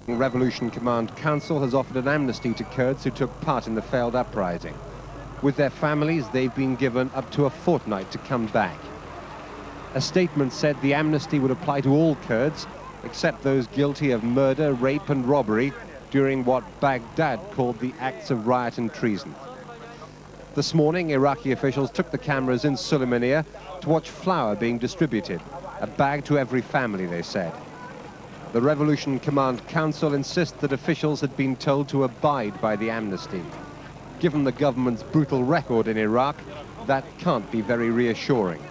Revolution Command Council has offered an amnesty to Kurds who took part in the failed uprising. With their families, they've been given up to a fortnight to come back. A statement said the amnesty would apply to all Kurds, except those guilty of murder, rape and robbery during what Baghdad called the acts of riot and treason. This morning, Iraqi officials took the cameras in Sulaymaniyah to watch flour being distributed, a bag to every family, they said. The Revolution Command Council insists that officials had been told to abide by the amnesty. Given the government's brutal record in Iraq, that can't be very reassuring.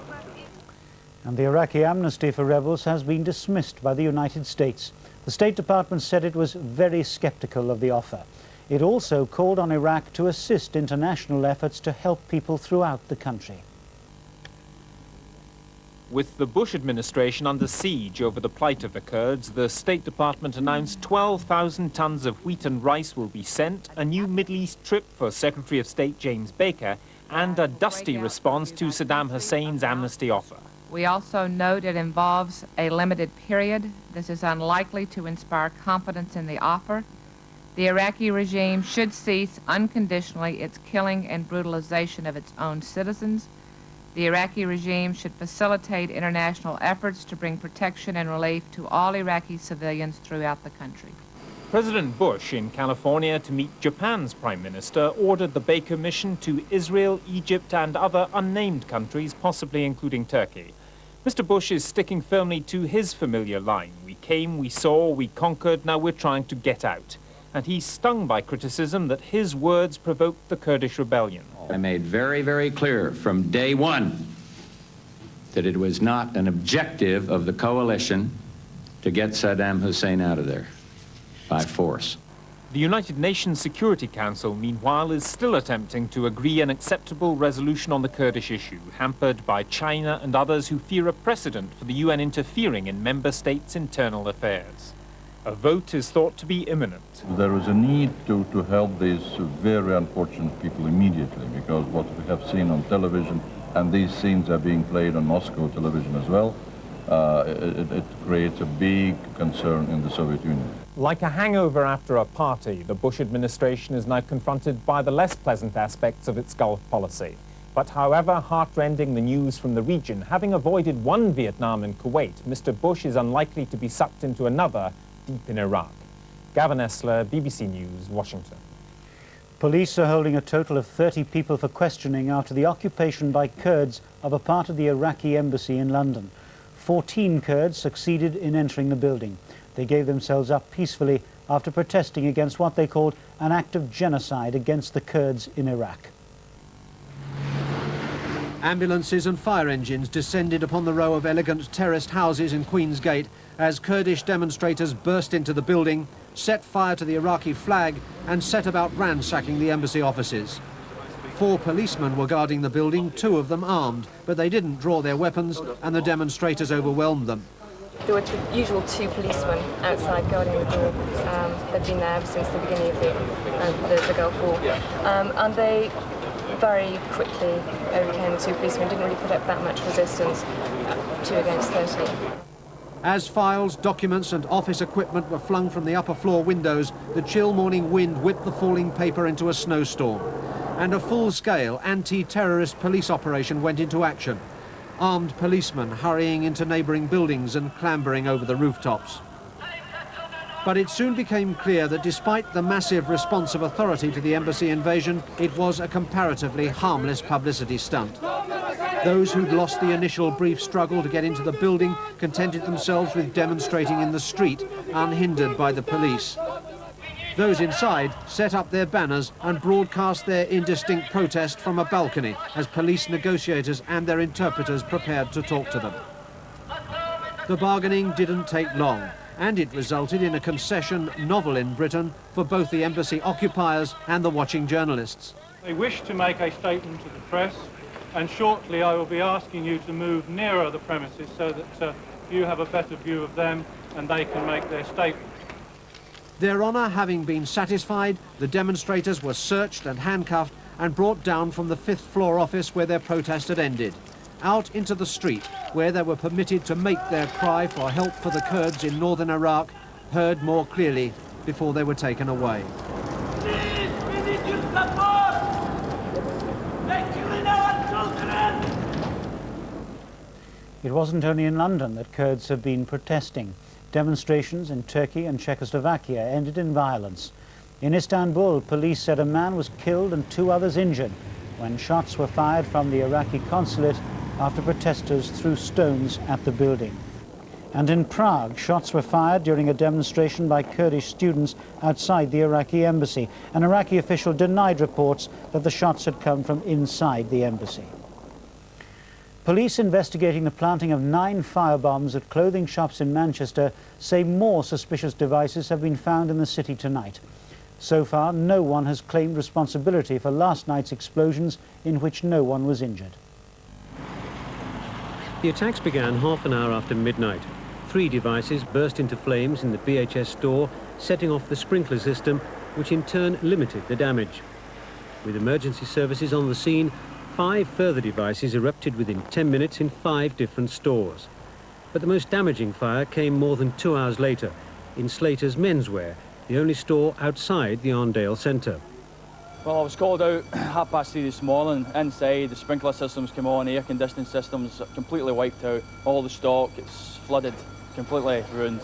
And the Iraqi amnesty for rebels has been dismissed by the United States. The State Department said it was very skeptical of the offer. It also called on Iraq to assist international efforts to help people throughout the country. With the Bush administration under siege over the plight of the Kurds, the State Department announced 12,000 tons of wheat and rice will be sent, a new Middle East trip for Secretary of State James Baker, and a dusty response to Saddam Hussein's amnesty offer. We also note it involves a limited period. This is unlikely to inspire confidence in the offer. The Iraqi regime should cease unconditionally its killing and brutalization of its own citizens. The Iraqi regime should facilitate international efforts to bring protection and relief to all Iraqi civilians throughout the country. President Bush in California to meet Japan's Prime Minister ordered the Baker mission to Israel, Egypt and other unnamed countries, possibly including Turkey. Mr. Bush is sticking firmly to his familiar line. We came, we saw, we conquered, now we're trying to get out. And he's stung by criticism that his words provoked the Kurdish rebellion. I made very, very clear from day one that it was not an objective of the coalition to get Saddam Hussein out of there by force. The United Nations Security Council, meanwhile, is still attempting to agree an acceptable resolution on the Kurdish issue, hampered by China and others who fear a precedent for the UN interfering in member states' internal affairs. A vote is thought to be imminent. There is a need to help these very unfortunate people immediately, because what we have seen on television, and these scenes are being played on Moscow television as well, it creates a big concern in the Soviet Union. Like a hangover after a party, the Bush administration is now confronted by the less pleasant aspects of its Gulf policy. But however heartrending the news from the region, having avoided one Vietnam and Kuwait, Mr. Bush is unlikely to be sucked into another deep in Iraq. Gavin Esler, BBC News, Washington. Police are holding a total of 30 people for questioning after the occupation by Kurds of a part of the Iraqi embassy in London. 14 Kurds succeeded in entering the building. They gave themselves up peacefully after protesting against what they called an act of genocide against the Kurds in Iraq. Ambulances and fire engines descended upon the row of elegant terraced houses in Queen's Gate as Kurdish demonstrators burst into the building, set fire to the Iraqi flag and set about ransacking the embassy offices. 4 policemen were guarding the building, 2 of them armed, but they didn't draw their weapons and the demonstrators overwhelmed them. There were the usual 2 policemen outside guarding the door. They'd been there ever since the beginning of the Gulf War. And they very quickly overcame the 2 policemen, didn't really put up that much resistance, 2 against 30. As files, documents and office equipment were flung from the upper floor windows, the chill morning wind whipped the falling paper into a snowstorm. And a full-scale anti-terrorist police operation went into action. Armed policemen hurrying into neighbouring buildings and clambering over the rooftops. But it soon became clear that despite the massive response of authority to the embassy invasion, it was a comparatively harmless publicity stunt. Those who'd lost the initial brief struggle to get into the building contented themselves with demonstrating in the street, unhindered by the police. Those inside set up their banners and broadcast their indistinct protest from a balcony as police negotiators and their interpreters prepared to talk to them. The bargaining didn't take long, and it resulted in a concession novel in Britain for both the embassy occupiers and the watching journalists. They wish to make a statement to the press, and shortly I will be asking you to move nearer the premises so that you have a better view of them and they can make their statement. Their honour having been satisfied, the demonstrators were searched and handcuffed and brought down from the 5th floor office where their protest had ended, out into the street where they were permitted to make their cry for help for the Kurds in northern Iraq heard more clearly before they were taken away. Please, we need your support! They're killing our children! It wasn't only in London that Kurds have been protesting. Demonstrations in Turkey and Czechoslovakia ended in violence. In Istanbul, police said a man was killed and 2 others injured when shots were fired from the Iraqi consulate after protesters threw stones at the building. And in Prague, shots were fired during a demonstration by Kurdish students outside the Iraqi embassy. An Iraqi official denied reports that the shots had come from inside the embassy. Police investigating the planting of 9 firebombs at clothing shops in Manchester say more suspicious devices have been found in the city tonight. So far, no one has claimed responsibility for last night's explosions in which no one was injured. The attacks began half an hour after midnight. 3 devices burst into flames in the BHS store, setting off the sprinkler system, which in turn limited the damage. With emergency services on the scene, 5 further devices erupted within 10 minutes in 5 different stores. But the most damaging fire came more than 2 hours later, in Slater's Menswear, the only store outside the Arndale Centre. Well, I was called out 3:30 this morning. Inside, the sprinkler systems came on, air conditioning systems completely wiped out. All the stock, it's flooded, completely ruined.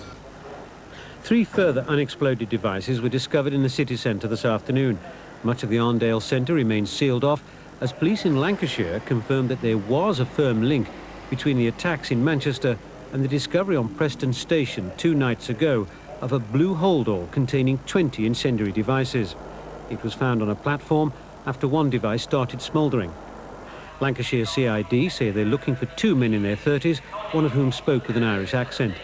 3 further unexploded devices were discovered in the city centre this afternoon. Much of the Arndale Centre remains sealed off, as police in Lancashire confirmed that there was a firm link between the attacks in Manchester and the discovery on Preston Station 2 nights ago of a blue holdall containing 20 incendiary devices. It was found on a platform after 1 device started smouldering. Lancashire CID say they're looking for 2 men in their 30s, one of whom spoke with an Irish accent.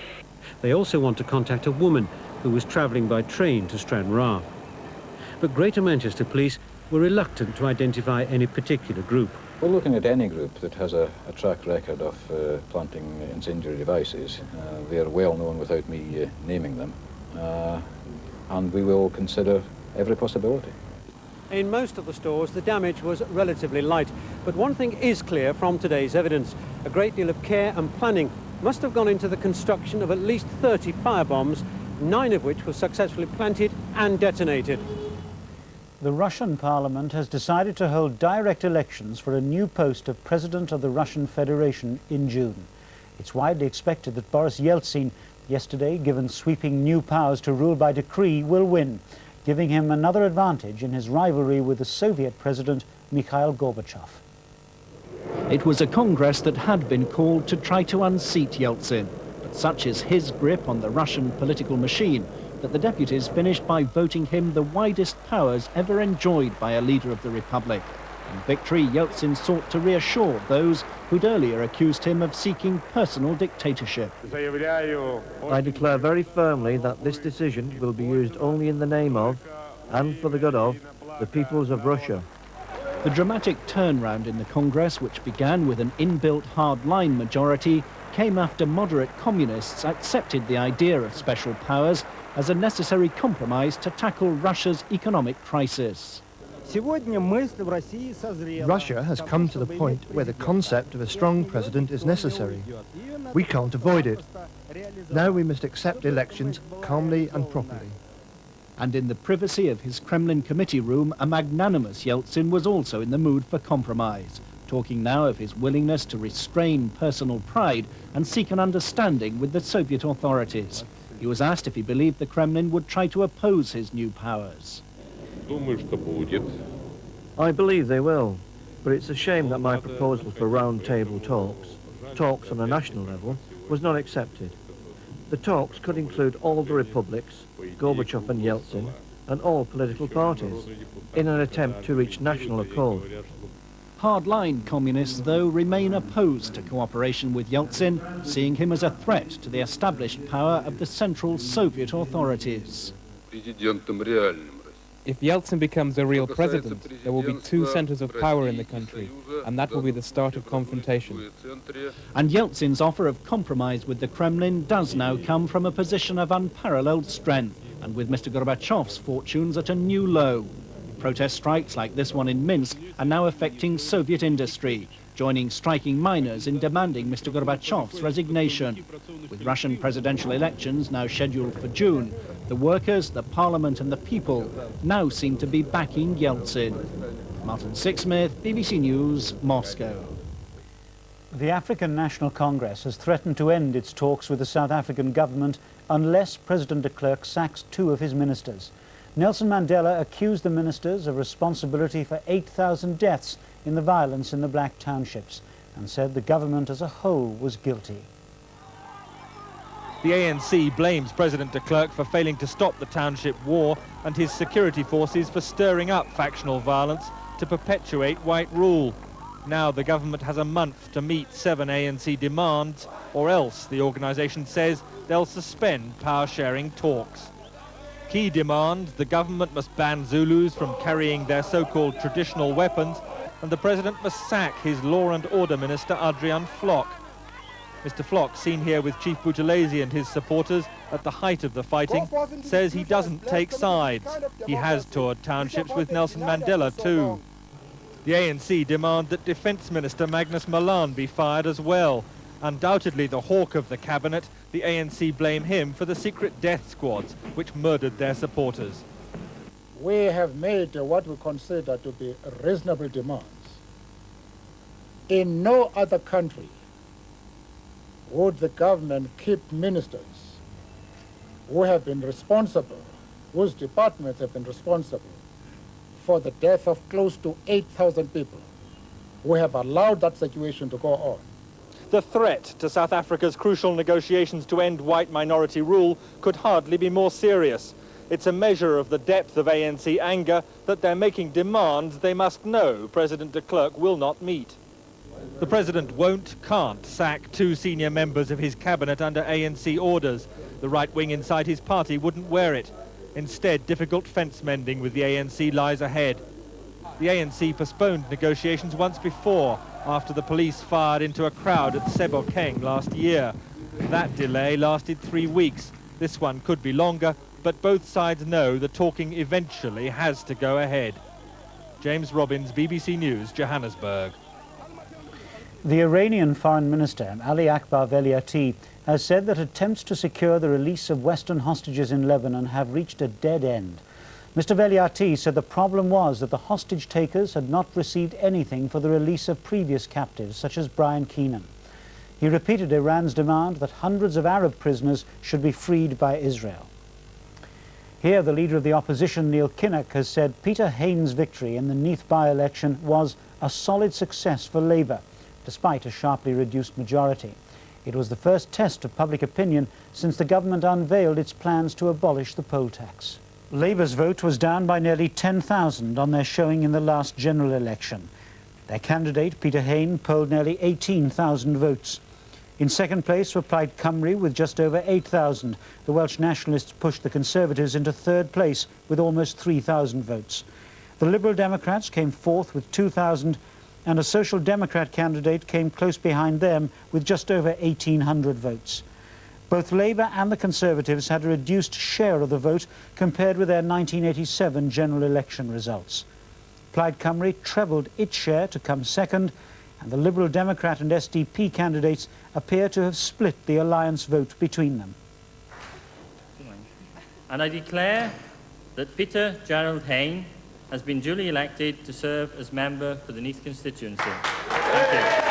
They also want to contact a woman who was travelling by train to Stranraer. But Greater Manchester Police were reluctant to identify any particular group. We're looking at any group that has a track record of planting incendiary devices. They are well known without me naming them, and we will consider every possibility. In most of the stores, the damage was relatively light. But one thing is clear from today's evidence. A great deal of care and planning must have gone into the construction of at least 30 firebombs, 9 of which were successfully planted and detonated. The Russian parliament has decided to hold direct elections for a new post of President of the Russian Federation in June. It's widely expected that Boris Yeltsin, yesterday given sweeping new powers to rule by decree, will win, giving him another advantage in his rivalry with the Soviet president Mikhail Gorbachev. It was a Congress that had been called to try to unseat Yeltsin, but such is his grip on the Russian political machine that the deputies finished by voting him the widest powers ever enjoyed by a leader of the Republic. In victory, Yeltsin sought to reassure those who'd earlier accused him of seeking personal dictatorship. I declare very firmly that this decision will be used only in the name of, and for the good of, the peoples of Russia. The dramatic turnaround in the Congress, which began with an inbuilt hard-line majority, came after moderate communists accepted the idea of special powers as a necessary compromise to tackle Russia's economic crisis. Russia has come to the point where the concept of a strong president is necessary. We can't avoid it. Now we must accept elections calmly and properly. And in the privacy of his Kremlin committee room, a magnanimous Yeltsin was also in the mood for compromise, talking now of his willingness to restrain personal pride and seek an understanding with the Soviet authorities. He was asked if he believed the Kremlin would try to oppose his new powers. I believe they will, but it's a shame that my proposal for round-table talks on a national level, was not accepted. The talks could include all the republics, Gorbachev and Yeltsin, and all political parties, in an attempt to reach national accord. Hard-line communists, though, remain opposed to cooperation with Yeltsin, seeing him as a threat to the established power of the Central Soviet authorities. If Yeltsin becomes a real president, there will be 2 centers of power in the country, and that will be the start of confrontation. And Yeltsin's offer of compromise with the Kremlin does now come from a position of unparalleled strength, and with Mr. Gorbachev's fortunes at a new low. Protest strikes like this one in Minsk are now affecting Soviet industry, joining striking miners in demanding Mr. Gorbachev's resignation. With Russian presidential elections now scheduled for June, the workers, the parliament and the people now seem to be backing Yeltsin. Martin Sixsmith, BBC News, Moscow. The African National Congress has threatened to end its talks with the South African government unless President de Klerk sacks 2 of his ministers. Nelson Mandela accused the ministers of responsibility for 8,000 deaths in the violence in the black townships and said the government as a whole was guilty. The ANC blames President de Klerk for failing to stop the township war and his security forces for stirring up factional violence to perpetuate white rule. Now the government has a month to meet 7 ANC demands, or else, the organisation says, they'll suspend power-sharing talks. Key demand: the government must ban Zulus from carrying their so-called traditional weapons, and the president must sack his law and order minister, Adrian Flock. Mr. Flock, seen here with Chief Buthelezi and his supporters at the height of the fighting, says he doesn't take sides. He has toured townships with Nelson Mandela too. The ANC demand that Defence Minister Magnus Malan be fired as well. Undoubtedly the hawk of the cabinet, the ANC blame him for the secret death squads which murdered their supporters. We have made what we consider to be reasonable demands. In no other country would the government keep ministers who have been responsible, whose departments have been responsible for the death of close to 8,000 people, who have allowed that situation to go on. The threat to South Africa's crucial negotiations to end white minority rule could hardly be more serious. It's a measure of the depth of ANC anger that they're making demands they must know President de Klerk will not meet. The president can't sack 2 senior members of his cabinet under ANC orders. The right wing inside his party wouldn't wear it. Instead, difficult fence mending with the ANC lies ahead. The ANC postponed negotiations once before, after the police fired into a crowd at Sebokeng last year. That delay lasted 3 weeks. This one could be longer, but both sides know the talking eventually has to go ahead. James Robbins, BBC News, Johannesburg. The Iranian Foreign Minister, Ali Akbar Veliati, has said that attempts to secure the release of Western hostages in Lebanon have reached a dead end. Mr. Veliati said the problem was that the hostage takers had not received anything for the release of previous captives, such as Brian Keenan. He repeated Iran's demand that hundreds of Arab prisoners should be freed by Israel. Here, the leader of the opposition, Neil Kinnock, has said Peter Hain's victory in the Neath by-election was a solid success for Labour, despite a sharply reduced majority. It was the first test of public opinion since the government unveiled its plans to abolish the poll tax. Labour's vote was down by nearly 10,000 on their showing in the last general election. Their candidate, Peter Hain, polled nearly 18,000 votes. In second place were Plaid Cymru with just over 8,000. The Welsh nationalists pushed the Conservatives into third place with almost 3,000 votes. The Liberal Democrats came fourth with 2,000, and a Social Democrat candidate came close behind them with just over 1,800 votes. Both Labour and the Conservatives had a reduced share of the vote compared with their 1987 general election results. Plaid Cymru trebled its share to come second, and the Liberal Democrat and SDP candidates appear to have split the alliance vote between them. And I declare that Peter Gerald Hain has been duly elected to serve as member for the Neath constituency. Thank you.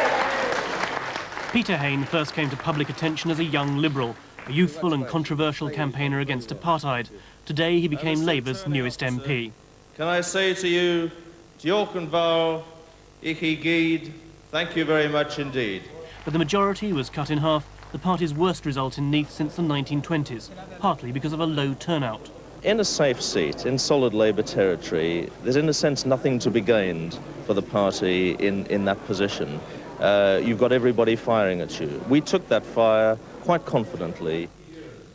Peter Hain first came to public attention as a young Liberal, a youthful and controversial campaigner against apartheid. Today he became Labour's newest MP. Can I say to you, Diolch yn fawr, I chi gyd, thank you very much indeed. But the majority was cut in half, the party's worst result in Neath since the 1920s, partly because of a low turnout. In a safe seat, in solid Labour territory, there's in a sense nothing to be gained for the party in that position. You've got everybody firing at you. We took that fire quite confidently.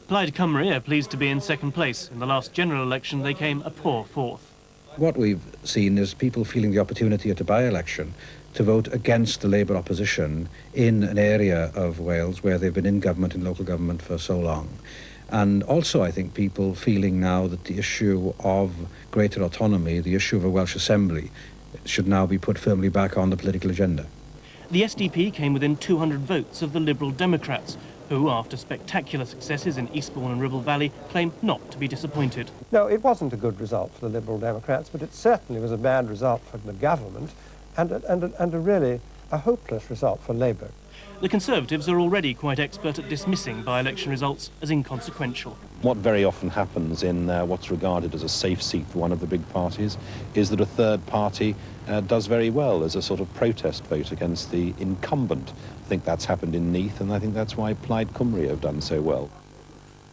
Plaid Cymru are pleased to be in second place. In the last general election, they came a poor fourth. What we've seen is people feeling the opportunity at a by-election to vote against the Labour opposition in an area of Wales where they've been in government and local government for so long. And also, I think, people feeling now that the issue of greater autonomy, the issue of a Welsh Assembly, should now be put firmly back on the political agenda. The SDP came within 200 votes of the Liberal Democrats, who, after spectacular successes in Eastbourne and Ribble Valley, claim not to be disappointed. No, it wasn't a good result for the Liberal Democrats, but it certainly was a bad result for the government and really a hopeless result for Labour. The Conservatives are already quite expert at dismissing by-election results as inconsequential. What very often happens in what's regarded as a safe seat for one of the big parties is that a third party does very well as a sort of protest vote against the incumbent. I think that's happened in Neath, and I think that's why Plaid Cymru have done so well.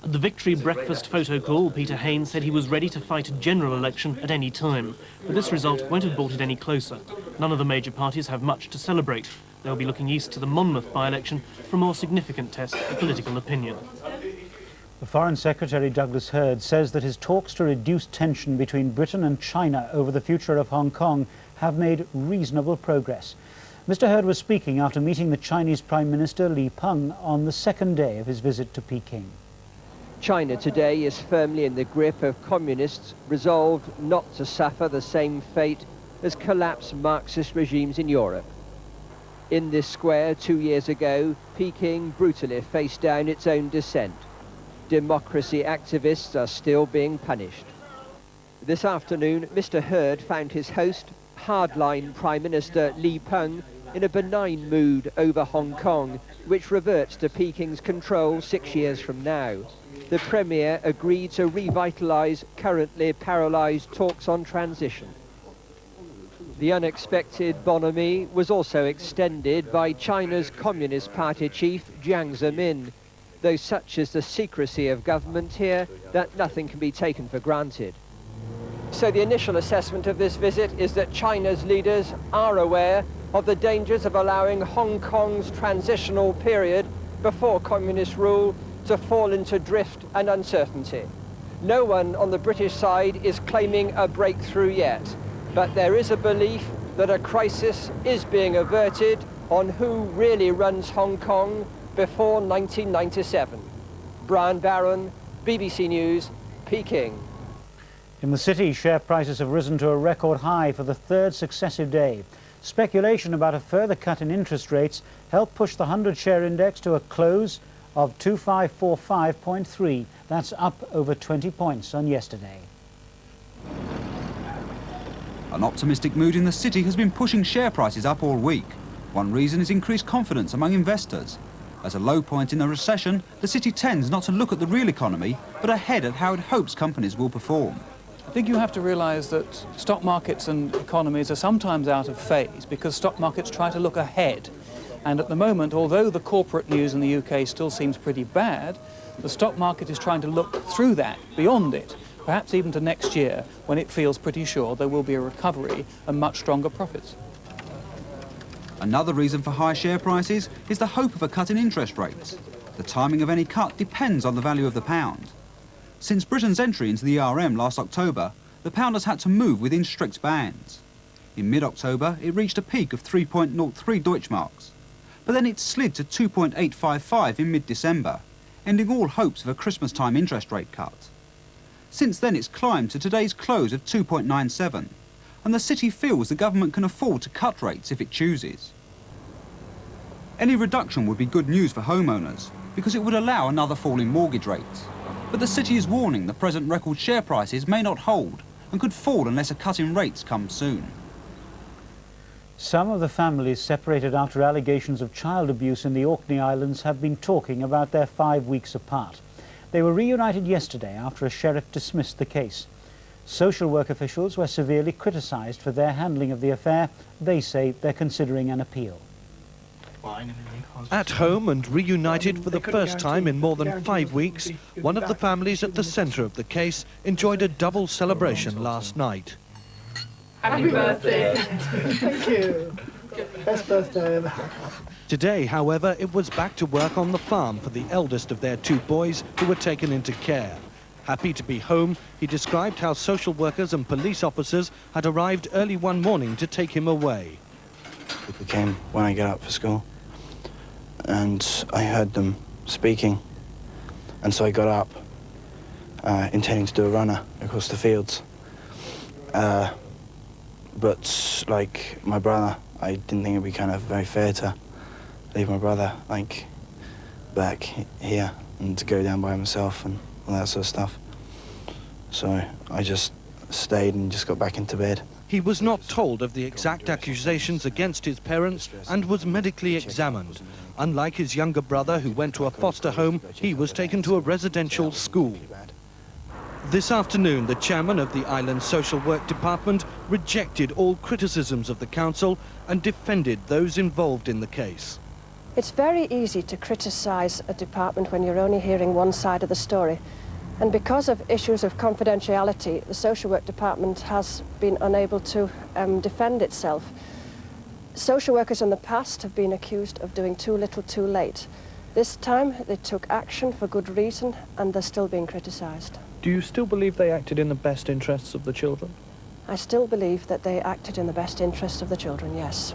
At the victory breakfast photo call, Peter Hain said he was ready to fight a general election at any time. But this result won't have brought it any closer. None of the major parties have much to celebrate. They'll be looking east to the Monmouth by-election for a more significant test of political opinion. The Foreign Secretary Douglas Hurd says that his talks to reduce tension between Britain and China over the future of Hong Kong have made reasonable progress. Mr. Hurd was speaking after meeting the Chinese Prime Minister Li Peng on the second day of his visit to Peking. China today is firmly in the grip of communists, resolved not to suffer the same fate as collapsed Marxist regimes in Europe. In this square 2 years ago, Peking brutally faced down its own dissent. Democracy activists are still being punished. This afternoon, Mr. Hurd found his host, hardline Prime Minister Li Peng, in a benign mood over Hong Kong, which reverts to Peking's control 6 years from now. The Premier agreed to revitalise currently paralysed talks on transition. The unexpected bonhomie was also extended by China's Communist Party chief Jiang Zemin, though such is the secrecy of government here that nothing can be taken for granted. So the initial assessment of this visit is that China's leaders are aware of the dangers of allowing Hong Kong's transitional period before communist rule to fall into drift and uncertainty. No one on the British side is claiming a breakthrough yet, but there is a belief that a crisis is being averted on who really runs Hong Kong before 1997. Brian Barron, BBC News, Peking. In the city, share prices have risen to a record high for the third successive day. Speculation about a further cut in interest rates helped push the 100-share index to a close of 2545.3. That's up over 20 points on yesterday. An optimistic mood in the city has been pushing share prices up all week. One reason is increased confidence among investors. At a low point in a recession, the city tends not to look at the real economy, but ahead at how it hopes companies will perform. I think you have to realise that stock markets and economies are sometimes out of phase because stock markets try to look ahead. And at the moment, although the corporate news in the UK still seems pretty bad, the stock market is trying to look through that, beyond it, perhaps even to next year, when it feels pretty sure there will be a recovery and much stronger profits. Another reason for high share prices is the hope of a cut in interest rates. The timing of any cut depends on the value of the pound. Since Britain's entry into the ERM last October, the pound has had to move within strict bands. In mid-October, it reached a peak of 3.03 Deutschmarks, but then it slid to 2.855 in mid-December, ending all hopes of a Christmas-time interest rate cut. Since then, it's climbed to today's close of 2.97, and the city feels the government can afford to cut rates if it chooses. Any reduction would be good news for homeowners, because it would allow another fall in mortgage rates. But the city is warning the present record share prices may not hold and could fall unless a cut in rates comes soon. Some of the families separated after allegations of child abuse in the Orkney Islands have been talking about their 5 weeks apart. They were reunited yesterday after a sheriff dismissed the case. Social work officials were severely criticised for their handling of the affair. They say they're considering an appeal. At home and reunited for the first time in more than 5 weeks, one of the families at the centre of the case enjoyed a double celebration last night. Happy birthday! Thank you. Best birthday ever. Today, however, it was back to work on the farm for the eldest of their 2 boys who were taken into care. Happy to be home, he described how social workers and police officers had arrived early one morning to take him away. People came when I got up for school, and I heard them speaking, and so I got up, intending to do a runner across the fields. But like my brother, I didn't think it'd be kind of very fair to leave my brother, like, back here and to go down by himself and all that sort of stuff. So I just stayed and just got back into bed. He was not told of the exact accusations against his parents and was medically examined. Unlike his younger brother, who went to a foster home, he was taken to a residential school. This afternoon, the chairman of the Island Social Work Department rejected all criticisms of the council and defended those involved in the case. It's very easy to criticise a department when you're only hearing one side of the story. And because of issues of confidentiality, the Social Work Department has been unable to defend itself. Social workers in the past have been accused of doing too little too late. This time they took action for good reason and they're still being criticised. Do you still believe they acted in the best interests of the children? I still believe that they acted in the best interests of the children, yes.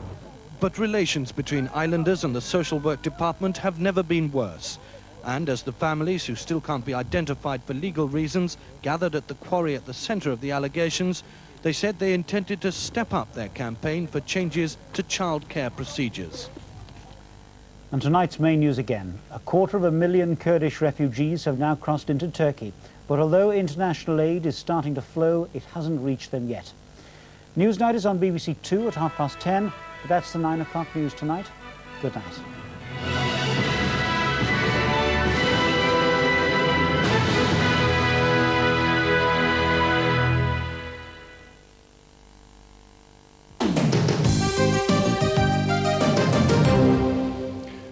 But relations between islanders and the Social Work Department have never been worse. And as the families, who still can't be identified for legal reasons, gathered at the quarry at the centre of the allegations, they said they intended to step up their campaign for changes to childcare procedures. And tonight's main news again. 250,000 Kurdish refugees have now crossed into Turkey. But although international aid is starting to flow, it hasn't reached them yet. Newsnight is on BBC2 at 10:30. But that's the 9 o'clock news tonight. Good night.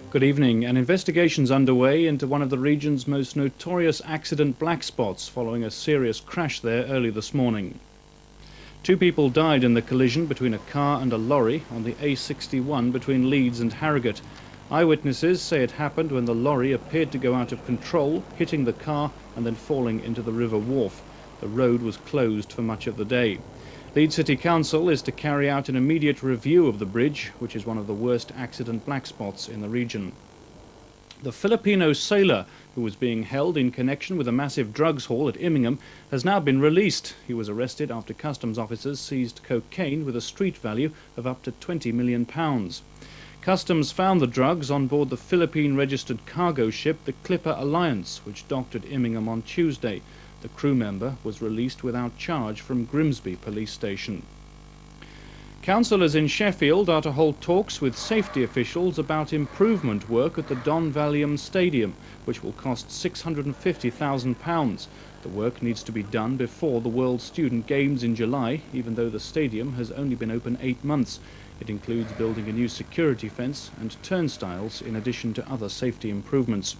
Good evening. An investigation's underway into one of the region's most notorious accident black spots following a serious crash there early this morning. 2 people died in the collision between a car and a lorry on the A61 between Leeds and Harrogate. Eyewitnesses say it happened when the lorry appeared to go out of control, hitting the car and then falling into the River Wharfe. The road was closed for much of the day. Leeds City Council is to carry out an immediate review of the bridge, which is one of the worst accident black spots in the region. The Filipino sailor, who was being held in connection with a massive drugs haul at Immingham, has now been released. He was arrested after customs officers seized cocaine with a street value of up to £20 million. Customs found the drugs on board the Philippine-registered cargo ship, the Clipper Alliance, which docked at Immingham on Tuesday. The crew member was released without charge from Grimsby Police Station. Councillors in Sheffield are to hold talks with safety officials about improvement work at the Don Valium Stadium, which will cost £650,000. The work needs to be done before the World Student Games in July, even though the stadium has only been open 8 months. It includes building a new security fence and turnstiles in addition to other safety improvements.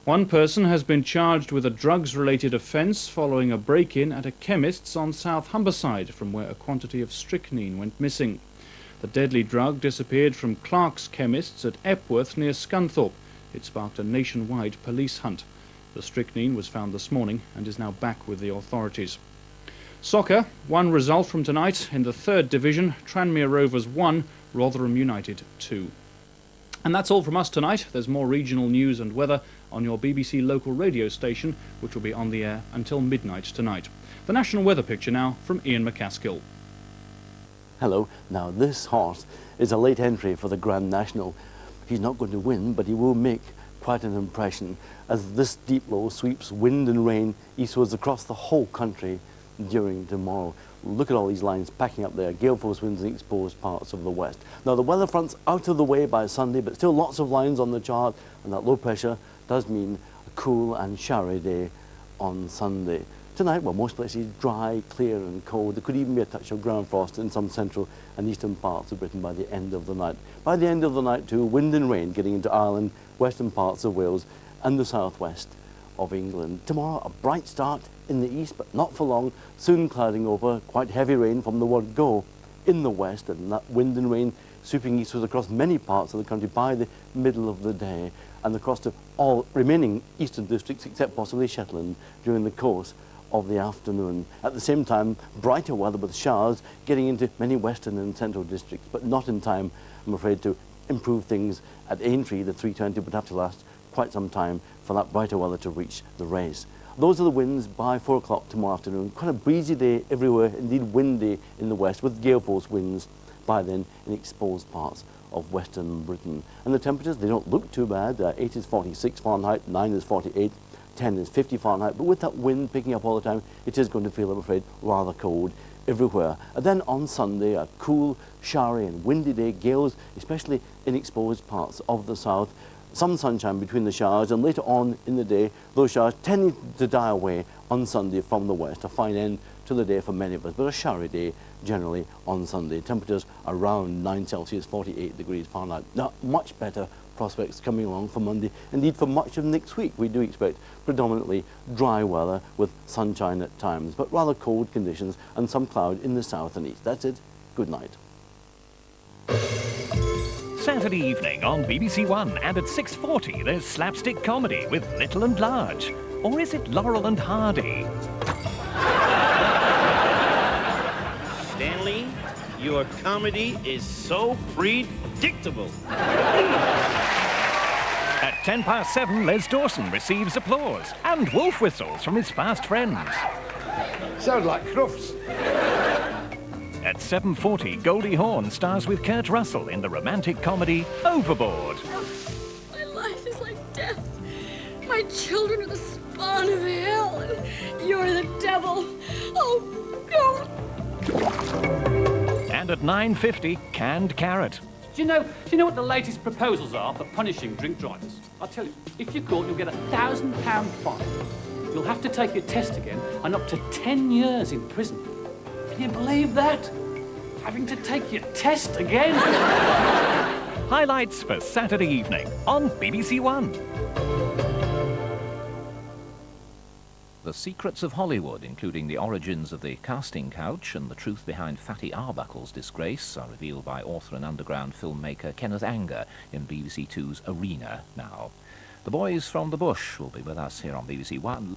One person has been charged with a drugs-related offence following a break-in at a chemist's on South Humberside, from where a quantity of strychnine went missing. The deadly drug disappeared from Clark's Chemists at Epworth near Scunthorpe. It sparked a nationwide police hunt. The strychnine was found this morning and is now back with the authorities. Soccer, one result from tonight in the 3rd Division, Tranmere Rovers 1, Rotherham United 2. And that's all from us tonight. There's more regional news and weather on your BBC local radio station, which will be on the air until midnight tonight. The national weather picture now from Ian McCaskill. Hello. Now this horse is a late entry for the Grand National. He's not going to win, but he will make quite an impression as this deep low sweeps wind and rain eastwards across the whole country during tomorrow. Look at all these lines packing up there, gale force winds in exposed parts of the west. Now the weather front's out of the way by Sunday, but still lots of lines on the chart, and that low pressure does mean a cool and showery day on Sunday. Tonight, well, most places dry, clear and cold. There could even be a touch of ground frost in some central and eastern parts of Britain by the end of the night. By the end of the night too, wind and rain getting into Ireland, western parts of Wales and the southwest of England. Tomorrow, a bright start in the east, but not for long, soon clouding over, quite heavy rain from the word go in the west, and that wind and rain sweeping eastwards across many parts of the country by the middle of the day, and across to all remaining eastern districts except possibly Shetland during the course of the afternoon. At the same time, brighter weather with showers getting into many western and central districts, but not in time, I'm afraid, to improve things at Aintree. The 320 would have to last quite some time for that brighter weather to reach the race. Those are the winds by 4 o'clock tomorrow afternoon. Quite a breezy day everywhere, indeed windy in the west with gale force winds by then in exposed parts of Western Britain. And the temperatures, they don't look too bad. 8 is 46 Fahrenheit, 9 is 48, 10 is 50 Fahrenheit. But with that wind picking up all the time, it is going to feel, I'm afraid, rather cold everywhere. And then on Sunday, a cool, showery and windy day, gales, especially in exposed parts of the south. Some sunshine between the showers, and later on in the day, those showers tending to die away on Sunday from the west. A fine end to the day for many of us, but a showery day generally on Sunday. Temperatures around 9 Celsius, 48 degrees Fahrenheit. Now, much better prospects coming along for Monday. Indeed, for much of next week, we do expect predominantly dry weather with sunshine at times, but rather cold conditions and some cloud in the south and east. That's it. Good night. Saturday evening on BBC1, and at 6:40 there's slapstick comedy with Little and Large. Or is it Laurel and Hardy? Stanley, your comedy is so predictable. At 7:10, Les Dawson receives applause and wolf whistles from his fast friends. Sounds like Crufts. At 7:40, Goldie Hawn stars with Kurt Russell in the romantic comedy Overboard. My life is like death. My children are the spawn of hell, and you're the devil. Oh, God. And at 9:50, Canned Carrot. Do you know what the latest proposals are for punishing drink drivers? I'll tell you, if you're caught, you'll get a £1,000 fine. You'll have to take your test again, and up to 10 years in prison. Can you believe that? Having to take your test again? Highlights for Saturday evening on BBC1. The secrets of Hollywood, including the origins of the casting couch and the truth behind Fatty Arbuckle's disgrace, are revealed by author and underground filmmaker Kenneth Anger in BBC2's Arena now. The Boys from the Bush will be with us here on BBC1.